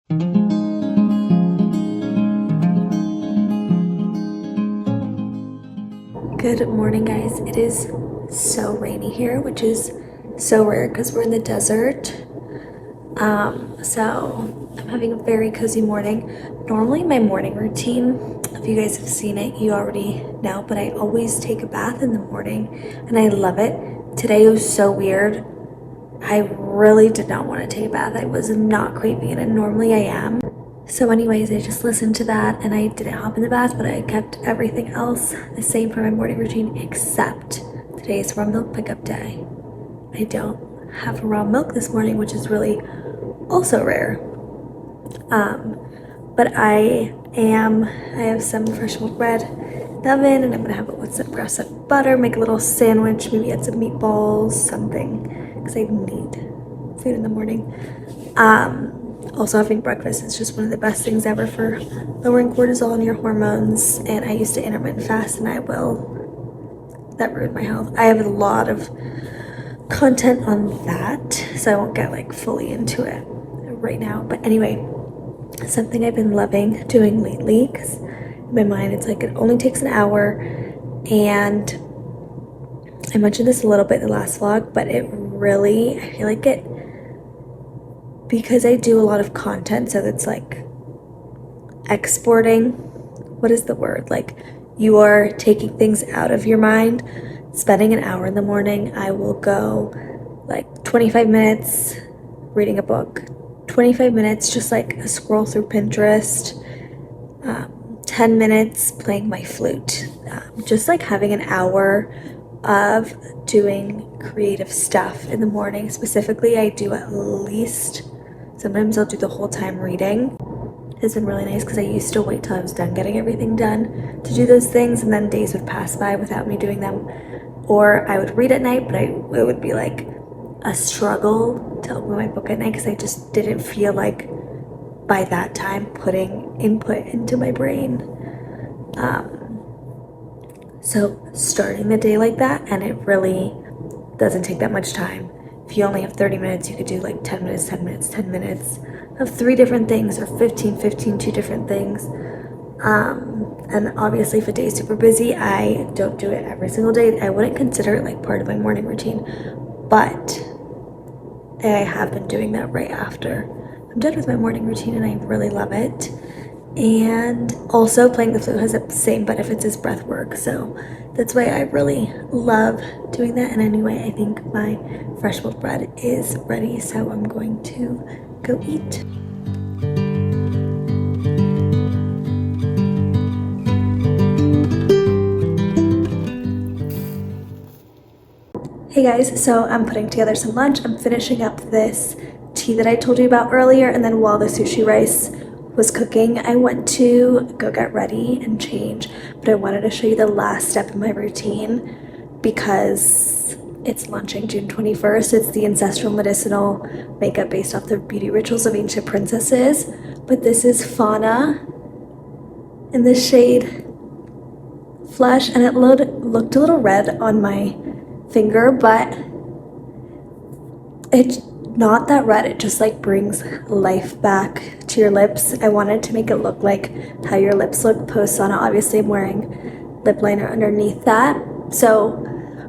Good morning, guys. It is so rainy here, which is so rare because we're in the desert. So I'm having a very cozy morning. Normally my morning routine, if you guys have seen it, you already know, but I always take a bath in the morning and I love it. Today was so weird. I really did not want to take a bath. I was not craving it, and normally I am. So anyways, I just listened to that and I didn't hop in the bath, but I kept everything else the same for my morning routine, except today's raw milk pickup day. I don't have raw milk this morning, which is really also rare. But I have some fresh milk bread in the oven, and I'm gonna have it with some grass-fed butter, make a little sandwich, maybe add some meatballs, something, because I need food in the morning. Also, having breakfast is just one of the best things ever for lowering cortisol and your hormones. And I used to intermittent fast, and that ruined my health. I have a lot of content on that, so I won't get like fully into it right now. But anyway, something I've been loving doing lately, because in my mind it's like it only takes an hour, and I mentioned this a little bit in the last vlog, but I feel like it, because I do a lot of content, so it's like exporting, what is the word? Like, you are taking things out of your mind. Spending an hour in the morning, I will go like 25 minutes reading a book, 25 minutes just like a scroll through Pinterest, 10 minutes playing my flute, just like having an hour of doing creative stuff in the morning. Specifically, I do at least, sometimes I'll do the whole time reading. It's been really nice because I used to wait till I was done getting everything done to do those things, and then days would pass by without me doing them. Or I would read at night, but it would be like a struggle to open my book at night because I just didn't feel like by that time putting input into my brain. So starting the day like that, and it really doesn't take that much time. If you only have 30 minutes, you could do like 10 minutes, 10 minutes, 10 minutes of 3 different things, or 15, 2 different things. And obviously if a day is super busy, I don't do it every single day. I wouldn't consider it like part of my morning routine, but I have been doing that right after I'm done with my morning routine, and I really love it. And also playing the flute has the same benefits as breath work, so that's why I really love doing that. And anyway, I think my fresh milk bread is ready, so I'm going to go eat. Hey guys, so I'm putting together some lunch. I'm finishing up this tea that I told you about earlier, and then while the sushi rice was cooking, I went to go get ready and change, but I wanted to show you the last step in my routine because it's launching June 21st. It's the ancestral medicinal makeup based off the beauty rituals of ancient princesses, but this is Fauna in the shade Flesh, and it looked a little red on my finger, but it's not that red. It just like brings life back to your lips. I wanted to make it look like how your lips look post sauna. Obviously I'm wearing lip liner underneath that, so,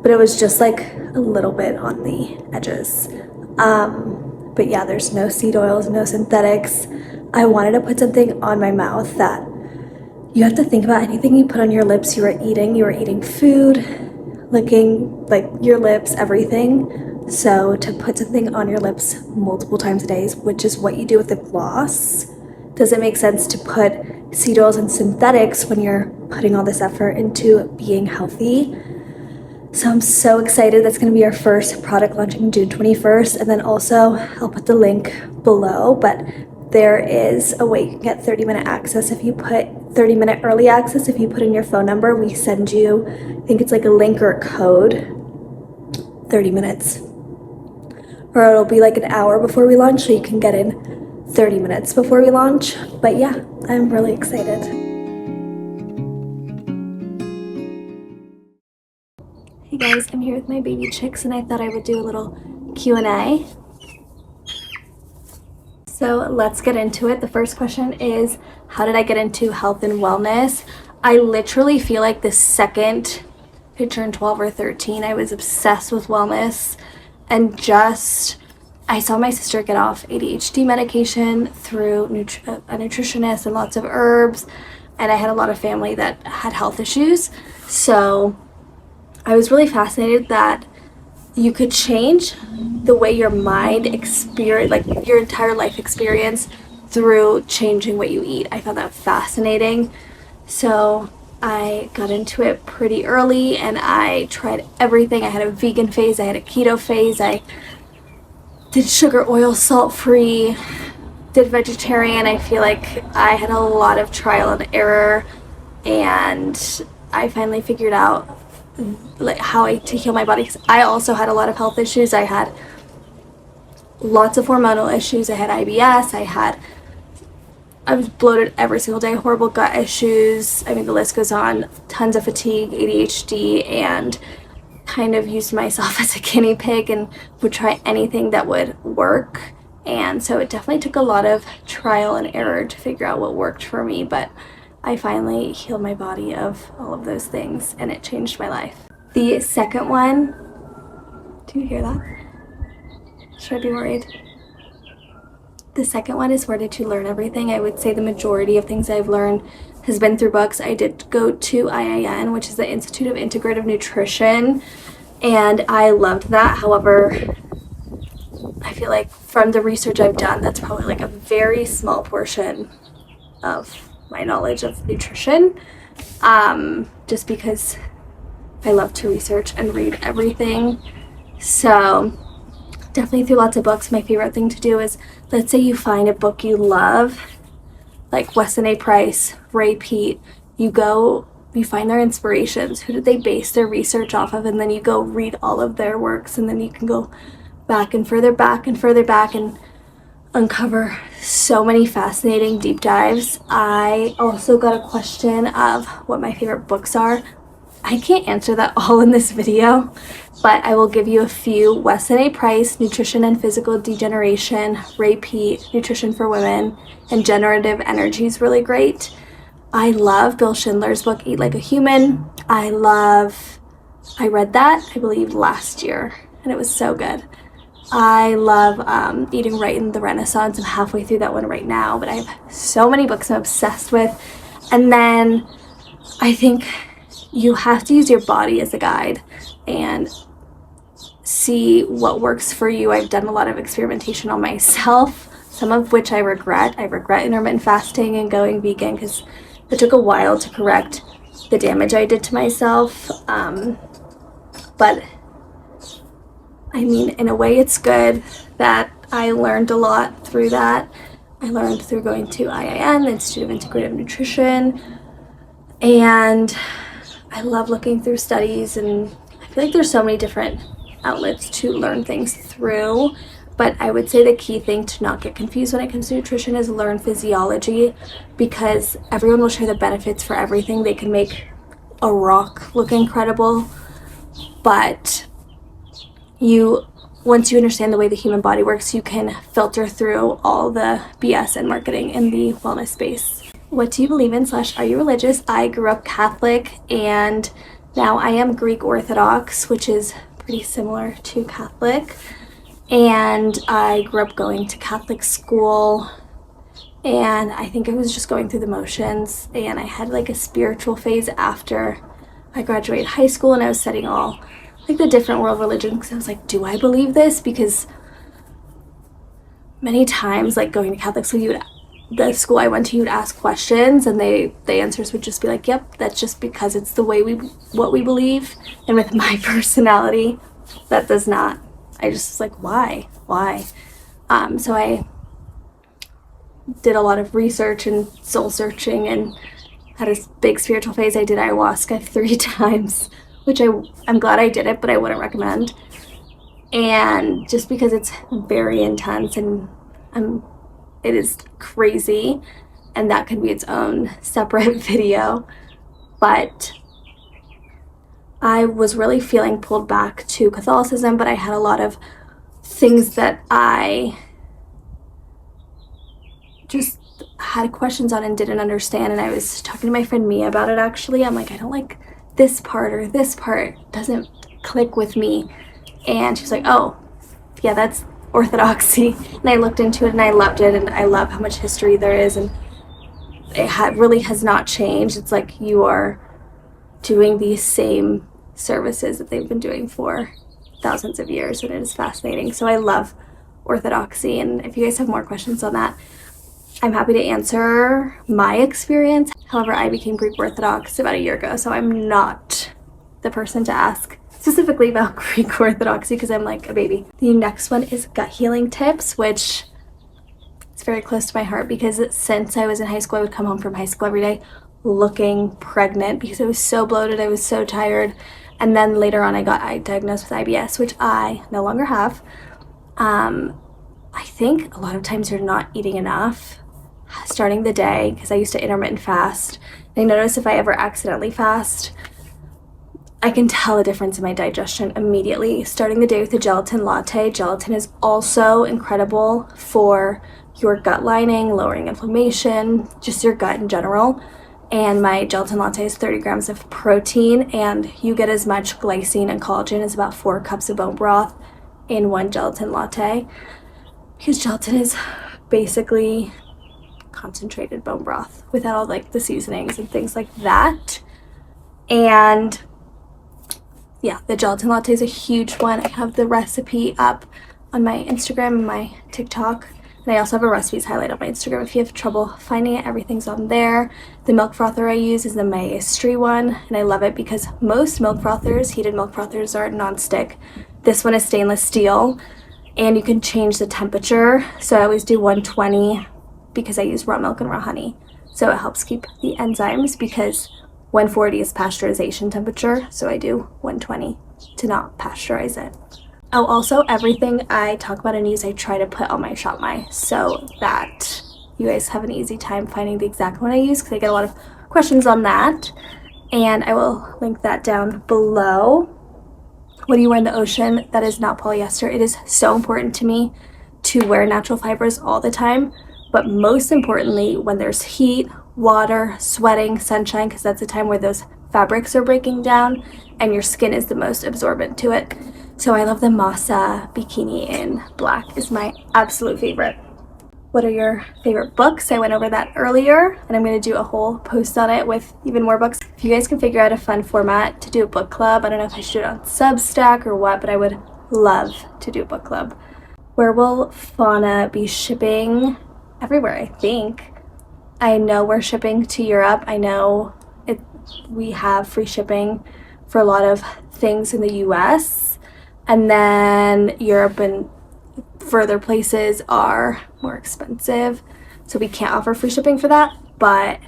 but it was just like a little bit on the edges. But yeah, there's no seed oils, no synthetics. I wanted to put something on my mouth that you have to think about. Anything you put on your lips, you are eating food, licking like your lips, everything. So to put something on your lips multiple times a day, which is what you do with the gloss, doesn't make sense to put seed oils and synthetics when you're putting all this effort into being healthy. So I'm so excited. That's going to be our first product launching June 21st. And then also I'll put the link below, but there is a way you can get 30-minute access if you put 30-minute early access. If you put in your phone number, we send you, I think it's like a link or a code, 30 minutes. Or it'll be like an hour before we launch, so you can get in 30 minutes before we launch. But yeah, I'm really excited. Hey guys, I'm here with my baby chicks, and I thought I would do a little Q&A. So let's get into it. The first question is, how did I get into health and wellness? I literally feel like the second I turned 12 or 13, I was obsessed with wellness, and I saw my sister get off ADHD medication through a nutritionist and lots of herbs, and I had a lot of family that had health issues. So I was really fascinated that you could change the way your mind experience, like your entire life experience, through changing what you eat. I found that fascinating. So I got into it pretty early and I tried everything. I had a vegan phase, I had a keto phase, I did sugar, oil, salt free, did vegetarian. I feel like I had a lot of trial and error, and I finally figured out like how to heal my body, because I also had a lot of health issues. I had lots of hormonal issues. I had IBS. I was bloated every single day, horrible gut issues. I mean, the list goes on. Tons of fatigue, ADHD, and kind of used myself as a guinea pig and would try anything that would work. And so it definitely took a lot of trial and error to figure out what worked for me, but I finally healed my body of all of those things, and it changed my life. The second one, do you hear that? Should I be worried? The second one is, where did you learn everything? I would say the majority of things I've learned has been through books. I did go to IIN, which is the Institute of Integrative Nutrition, and I loved that. However, I feel like from the research I've done, that's probably like a very small portion of my knowledge of nutrition, just because I love to research and read everything. So definitely through lots of books. My favorite thing to do is, let's say you find a book you love, like Weston A. Price, Ray Peat, you find their inspirations, who did they base their research off of, and then you go read all of their works, and then you can go back and further back and further back and uncover so many fascinating deep dives. I also got a question of what my favorite books are. I can't answer that all in this video, but I will give you a few. Weston A. Price, Nutrition and Physical Degeneration, Ray Peat, Nutrition for Women, and Generative Energy is really great. I love Bill Schindler's book, Eat Like a Human. I read that, I believe, last year, and it was so good. I love Eating Right in the Renaissance. I'm halfway through that one right now, but I have so many books I'm obsessed with. And then I think you have to use your body as a guide and see what works for you. I've done a lot of experimentation on myself, some of which I regret. I regret intermittent fasting and going vegan because it took a while to correct the damage I did to myself. But I mean, in a way, it's good that I learned a lot through that. I learned through going to IIN, the Institute of Integrative Nutrition, and I love looking through studies, and I feel like there's so many different outlets to learn things through. But I would say the key thing to not get confused when it comes to nutrition is learn physiology, because everyone will share the benefits for everything. They can make a rock look incredible, but once you understand the way the human body works, you can filter through all the BS and marketing in the wellness space. What do you believe in / are you religious? I grew up Catholic, and now I am Greek Orthodox, which is pretty similar to Catholic. And I grew up going to Catholic school, and I think I was just going through the motions, and I had like a spiritual phase after I graduated high school, and I was studying all like the different world religions, because I was like, do I believe this? Because many times, like going to Catholic school, the school I went to, you would ask questions, and the answers would just be like, yep, that's just because it's the way what we believe. And with my personality, that does not. I just was like, why? So I did a lot of research and soul searching, and had a big spiritual phase. I did ayahuasca 3 times, which I'm glad I did it, but I wouldn't recommend. And just because it's very intense, and it is crazy, and that could be its own separate video. But I was really feeling pulled back to Catholicism, but I had a lot of things that I just had questions on and didn't understand. And I was talking to my friend Mia about it actually. I'm like, I don't like this part, or this part doesn't click with me. And she was like, oh, yeah, that's orthodoxy. And I looked into it and I loved it, and I love how much history there is, and it really has not changed. It's like you are doing these same services that they've been doing for thousands of years, and it is fascinating. So I love orthodoxy, and if you guys have more questions on that, I'm happy to answer my experience. However, I became Greek Orthodox about a year ago, so I'm not the person to ask specifically about Greek Orthodoxy because I'm like a baby. The next one is gut healing tips, which is very close to my heart because since I was in high school, I would come home from high school every day looking pregnant because I was so bloated, I was so tired. And then later on, I got diagnosed with IBS, which I no longer have. I think a lot of times you're not eating enough starting the day because I used to intermittent fast. And I notice if I ever accidentally fast, I can tell a difference in my digestion immediately. Starting the day with a gelatin latte. Gelatin is also incredible for your gut lining, lowering inflammation, just your gut in general. And my gelatin latte is 30 grams of protein, and you get as much glycine and collagen as about 4 cups of bone broth in one gelatin latte, because gelatin is basically concentrated bone broth without all like the seasonings and things like that. And yeah, the gelatin latte is a huge one. I have the recipe up on my Instagram and my TikTok. And I also have a recipes highlight on my Instagram. If you have trouble finding it, everything's on there. The milk frother I use is the Maestri one, and I love it because most milk frothers, heated milk frothers, are non-stick. This one is stainless steel, and you can change the temperature. So I always do 120 because I use raw milk and raw honey. So it helps keep the enzymes, because 140 is pasteurization temperature, so I do 120 to not pasteurize it. Oh, also, everything I talk about and use, I try to put on my Shop My, so that you guys have an easy time finding the exact one I use, because I get a lot of questions on that, and I will link that down below. What do you wear in the ocean that is not polyester? It is so important to me to wear natural fibers all the time, but most importantly, when there's heat, water, sweating, sunshine, because that's the time where those fabrics are breaking down and your skin is the most absorbent to it. So I love the Masa bikini in black, is my absolute favorite. What are your favorite books? I went over that earlier, and I'm going to do a whole post on it with even more books. If you guys can figure out a fun format to do a book club, I don't know if I should do it on Substack or what, but I would love to do a book club. Where will Fauna be shipping? Everywhere, I think. I know we're shipping to Europe. I know we have free shipping for a lot of things in the US. And then Europe and further places are more expensive, so we can't offer free shipping for that, but I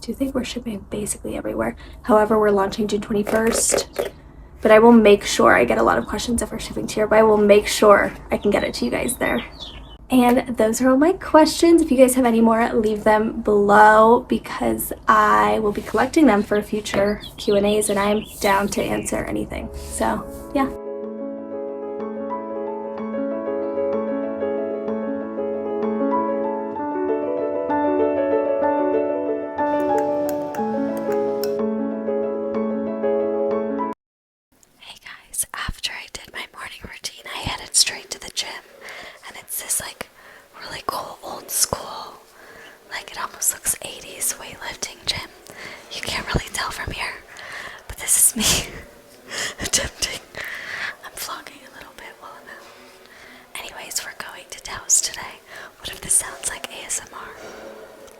do think we're shipping basically everywhere. However, we're launching June 21st, but I will make sure, I get a lot of questions if we're shipping to Europe, but I will make sure I can get it to you guys there. And those are all my questions. If you guys have any more, leave them below, because I will be collecting them for future Q&As, and I'm down to answer anything. So yeah. After I did my morning routine, I headed straight to the gym, and it's this like really cool old school, like it almost looks 80s weightlifting gym. You can't really tell from here, but this is me attempting. I'm vlogging a little bit while I'm out. Anyways, we're going to Taos today. What if this sounds like ASMR?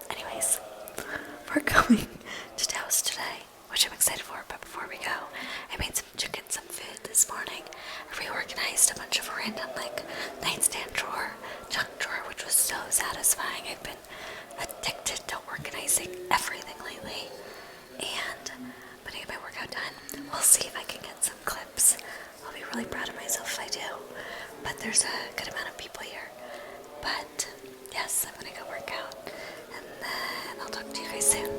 Anyways, we're going to Taos today, which I'm excited for, but before we go, I made some chicken, some food this morning. I reorganized a bunch of random like nightstand drawer, junk drawer, which was so satisfying. I've been addicted to organizing everything lately, and I'm gonna get my workout done. We'll see if I can get some clips. I'll be really proud of myself if I do, but there's a good amount of people here. But yes, I'm gonna go work out, and then I'll talk to you guys soon.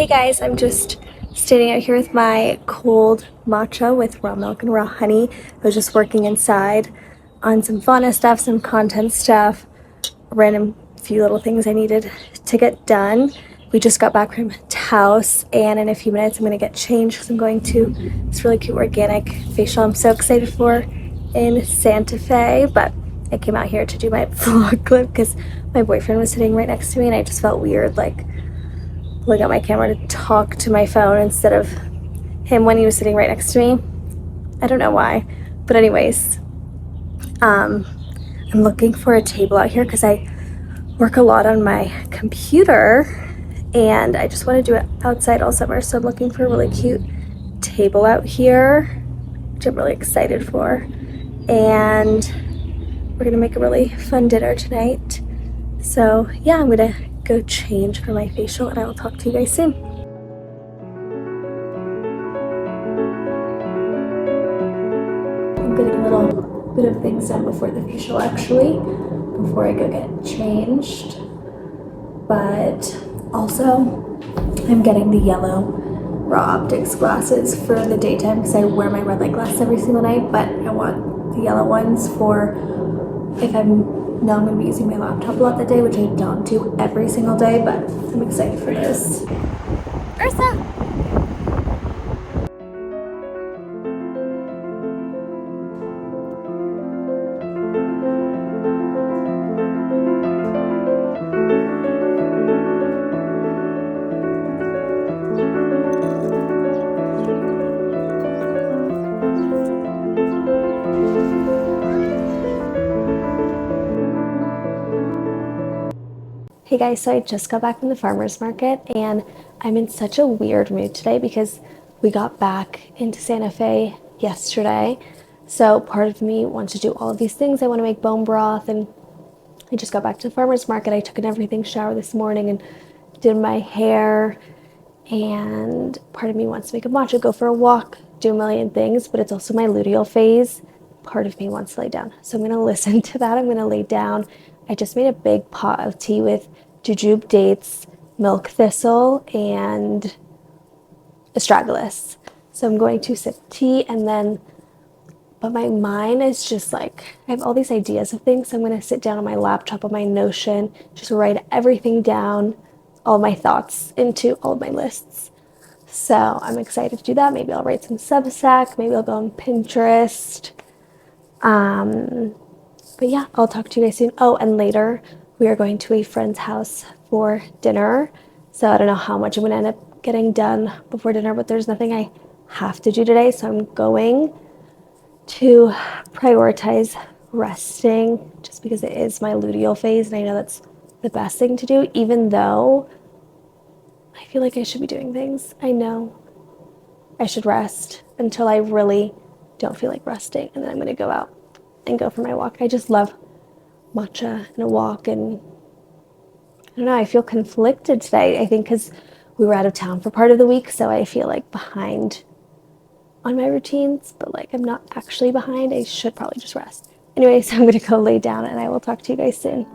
Guys, I'm just standing out here with my cold matcha with raw milk and raw honey. I was just working inside on some fauna stuff, some content stuff, a random few little things I needed to get done. We just got back from Taos, and in a few minutes I'm going to get changed because I'm going to this really cute organic facial I'm so excited for in Santa Fe. But I came out here to do my vlog clip because my boyfriend was sitting right next to me and I just felt weird like pulling out my camera to talk to my phone instead of him when he was sitting right next to me. I don't know why, but anyways, I'm looking for a table out here because I work a lot on my computer and I just want to do it outside all summer, so I'm looking for a really cute table out here, which I'm really excited for. And we're gonna make a really fun dinner tonight. So yeah, I'm gonna go change for my facial and I will talk to you guys soon. I'm getting a little bit of things done before the facial actually, before I go get changed. But also, I'm getting the yellow raw optics glasses for the daytime because I wear my red light glasses every single night, but I want the yellow ones for if I'm going to be using my laptop a lot that day, which I don't do every single day, but I'm excited for this. Ursa! Hey guys, so I just got back from the farmer's market and I'm in such a weird mood today because we got back into Santa Fe yesterday. So part of me wants to do all of these things. I want to make bone broth, and I just got back to the farmer's market. I took an everything shower this morning and did my hair, and part of me wants to make a matcha, go for a walk, do a million things, but it's also my luteal phase. Part of me wants to lay down. So I'm going to listen to that. I'm going to lay down. I just made a big pot of tea with jujube dates, milk thistle, and astragalus. So I'm going to sip tea and then, but my mind is just like, I have all these ideas of things. So I'm going to sit down on my laptop on my Notion, just write everything down, all my thoughts into all of my lists. So I'm excited to do that. Maybe I'll write some Substack. Maybe I'll go on Pinterest. But yeah, I'll talk to you guys soon. Oh, and later we are going to a friend's house for dinner. So I don't know how much I'm going to end up getting done before dinner, but there's nothing I have to do today. So I'm going to prioritize resting just because it is my luteal phase. And I know that's the best thing to do, even though I feel like I should be doing things. I know I should rest until I really don't feel like resting. And then I'm going to go out and go for my walk. I just love matcha and a walk, and I don't know, I feel conflicted today. I think because we were out of town for part of the week, so I feel like behind on my routines, but like I'm not actually behind. I should probably just rest. Anyways, I'm gonna go lay down and I will talk to you guys soon.